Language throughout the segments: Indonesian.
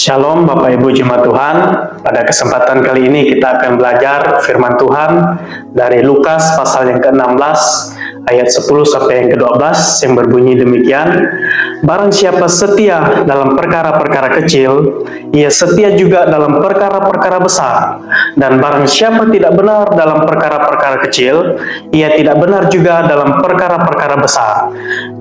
Shalom Bapak Ibu Jemaat Tuhan. Pada kesempatan kali ini kita akan belajar firman Tuhan dari Lukas pasal yang ke-16 ayat 10 sampai yang ke-12 yang berbunyi demikian. Barang siapa setia dalam perkara-perkara kecil, ia setia juga dalam perkara-perkara besar. Dan barang siapa tidak benar dalam perkara-perkara kecil, ia tidak benar juga dalam perkara-perkara besar.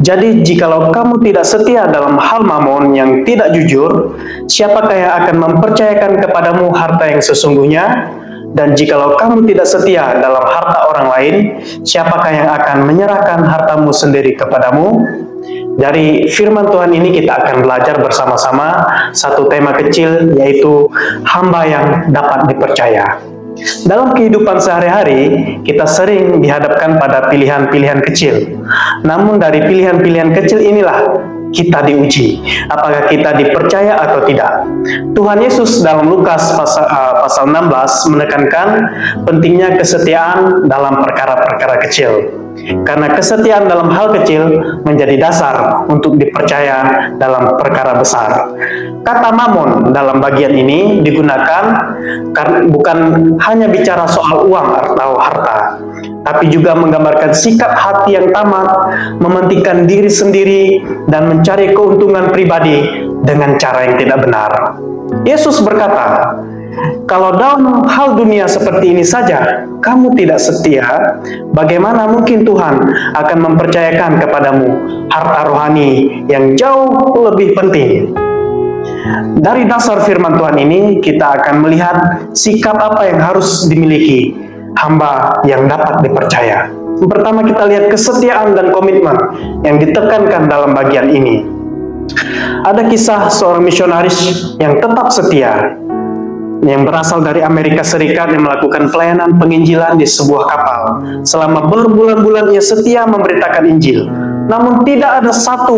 Jadi jikalau kamu tidak setia dalam hal mamon yang tidak jujur, siapakah yang akan mempercayakan kepadamu harta yang sesungguhnya? Dan jikalau kamu tidak setia dalam harta orang lain, siapakah yang akan menyerahkan hartamu sendiri kepadamu? Dari firman Tuhan ini kita akan belajar bersama-sama satu tema kecil, yaitu hamba yang dapat dipercaya. Dalam kehidupan sehari-hari, kita sering dihadapkan pada pilihan-pilihan kecil. Namun dari pilihan-pilihan kecil inilah kita diuji, apakah kita dipercaya atau tidak. Tuhan Yesus dalam Lukas pasal 16 menekankan pentingnya kesetiaan dalam perkara-perkara kecil. Karena kesetiaan dalam hal kecil menjadi dasar untuk dipercaya dalam perkara besar. Kata mamon dalam bagian ini digunakan karena bukan hanya bicara soal uang atau harta, tapi juga menggambarkan sikap hati yang tamak, mementingkan diri sendiri, dan mencari keuntungan pribadi dengan cara yang tidak benar. Yesus berkata, kalau dalam hal dunia seperti ini saja kamu tidak setia, bagaimana mungkin Tuhan akan mempercayakan kepadamu harta rohani yang jauh lebih penting? Dari dasar firman Tuhan ini, kita akan melihat sikap apa yang harus dimiliki hamba yang dapat dipercaya. Yang pertama, kita lihat kesetiaan dan komitmen yang ditekankan dalam bagian ini. Ada kisah seorang misionaris yang tetap setia, yang berasal dari Amerika Serikat, yang melakukan pelayanan penginjilan di sebuah kapal. Selama berbulan-bulan ia setia memberitakan Injil, namun tidak ada satu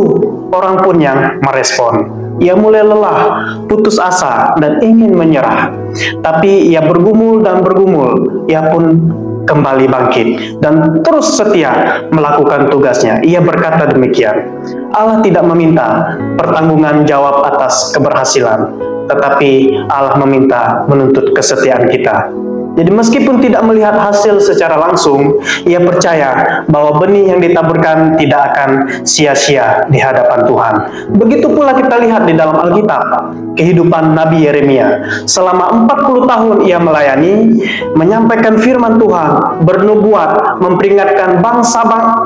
orang pun yang merespon. Ia mulai lelah, putus asa, dan ingin menyerah. Tapi ia bergumul dan bergumul, ia pun kembali bangkit dan terus setia melakukan tugasnya. Ia berkata demikian, Allah tidak meminta pertanggungan jawab atas keberhasilan, tetapi Allah meminta menuntut kesetiaan kita. Jadi meskipun tidak melihat hasil secara langsung, ia percaya bahwa benih yang ditaburkan tidak akan sia-sia di hadapan Tuhan. Begitu pula kita lihat di dalam Alkitab, kehidupan Nabi Yeremia. Selama 40 tahun ia melayani, menyampaikan firman Tuhan, bernubuat, memperingatkan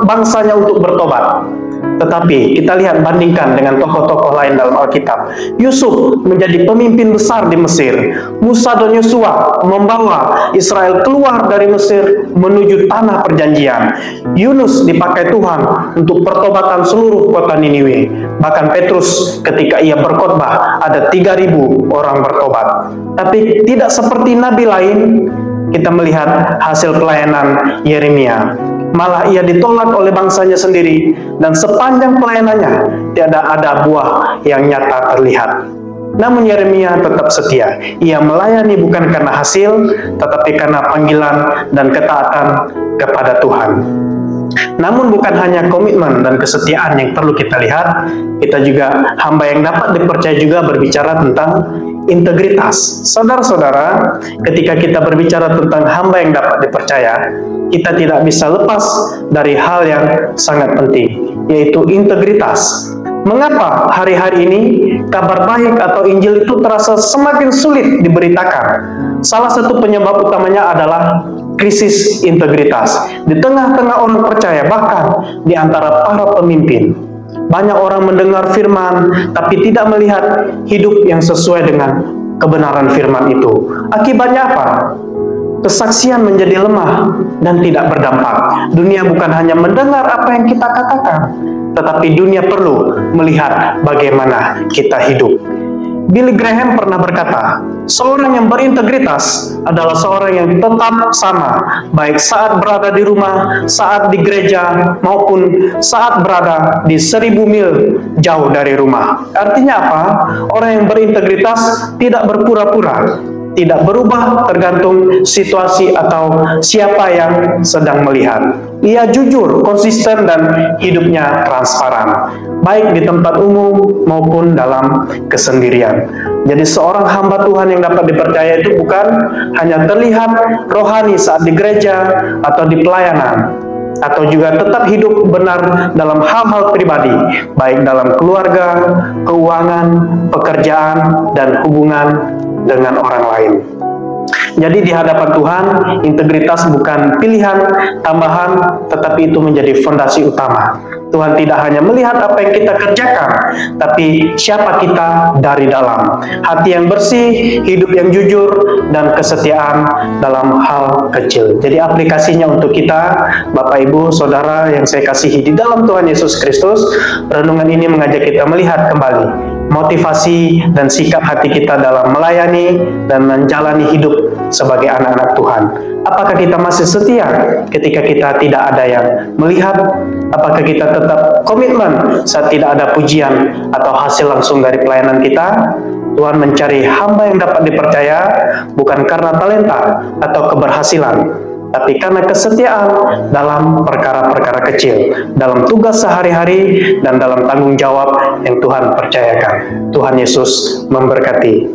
bangsanya untuk bertobat. Tetapi kita lihat, bandingkan dengan tokoh-tokoh lain dalam Alkitab. Yusuf menjadi pemimpin besar di Mesir. Musa dan Yosua membawa Israel keluar dari Mesir menuju tanah perjanjian. Yunus dipakai Tuhan untuk pertobatan seluruh kota Niniwe. Bahkan Petrus ketika ia berkhotbah ada 3.000 orang bertobat. Tapi tidak seperti nabi lain, kita melihat hasil pelayanan Yeremia. Malah ia ditolak oleh bangsanya sendiri, dan sepanjang pelayanannya tidak ada buah yang nyata terlihat. Namun Yeremia tetap setia. Ia melayani bukan karena hasil, tetapi karena panggilan dan ketaatan kepada Tuhan. Namun bukan hanya komitmen dan kesetiaan yang perlu kita lihat, kita juga hamba yang dapat dipercaya juga berbicara tentang integritas. Saudara-saudara, ketika kita berbicara tentang hamba yang dapat dipercaya, kita tidak bisa lepas dari hal yang sangat penting, yaitu integritas. Mengapa hari-hari ini kabar baik atau Injil itu terasa semakin sulit diberitakan? Salah satu penyebab utamanya adalah krisis integritas di tengah-tengah orang percaya, bahkan di antara para pemimpin. Banyak orang mendengar firman tapi tidak melihat hidup yang sesuai dengan kebenaran firman itu. Akibatnya apa? Kesaksian menjadi lemah dan tidak berdampak. Dunia bukan hanya mendengar apa yang kita katakan, tetapi dunia perlu melihat bagaimana kita hidup. Billy Graham pernah berkata, seorang yang berintegritas adalah seorang yang tetap sama, baik saat berada di rumah, saat di gereja, maupun saat berada di 1000 mil jauh dari rumah. Artinya apa? Orang yang berintegritas tidak berpura-pura, tidak berubah tergantung situasi atau siapa yang sedang melihat. ia jujur, konsisten, dan hidupnya transparan, baik di tempat umum maupun dalam kesendirian. Jadi seorang hamba Tuhan yang dapat dipercaya itu bukan hanya terlihat rohani saat di gereja atau di pelayanan, atau juga tetap hidup benar dalam hal-hal pribadi, baik dalam keluarga, keuangan, pekerjaan, dan hubungan dengan orang lain. Jadi di hadapan Tuhan, integritas bukan pilihan tambahan, tetapi itu menjadi fondasi utama. Tuhan tidak hanya melihat apa yang kita kerjakan, tapi siapa kita dari dalam. Hati yang bersih, hidup yang jujur, dan kesetiaan dalam hal kecil. Jadi aplikasinya untuk kita, Bapak, Ibu, Saudara yang saya kasihi di dalam Tuhan Yesus Kristus, renungan ini mengajak kita melihat kembali motivasi dan sikap hati kita dalam melayani dan menjalani hidup sebagai anak-anak Tuhan. Apakah kita masih setia ketika kita tidak ada yang melihat? Apakah kita tetap komitmen saat tidak ada pujian atau hasil langsung dari pelayanan kita? Tuhan mencari hamba yang dapat dipercaya bukan karena talenta atau keberhasilan, tapi karena kesetiaan dalam perkara-perkara kecil, dalam tugas sehari-hari, dan dalam tanggung jawab yang Tuhan percayakan. Tuhan Yesus memberkati.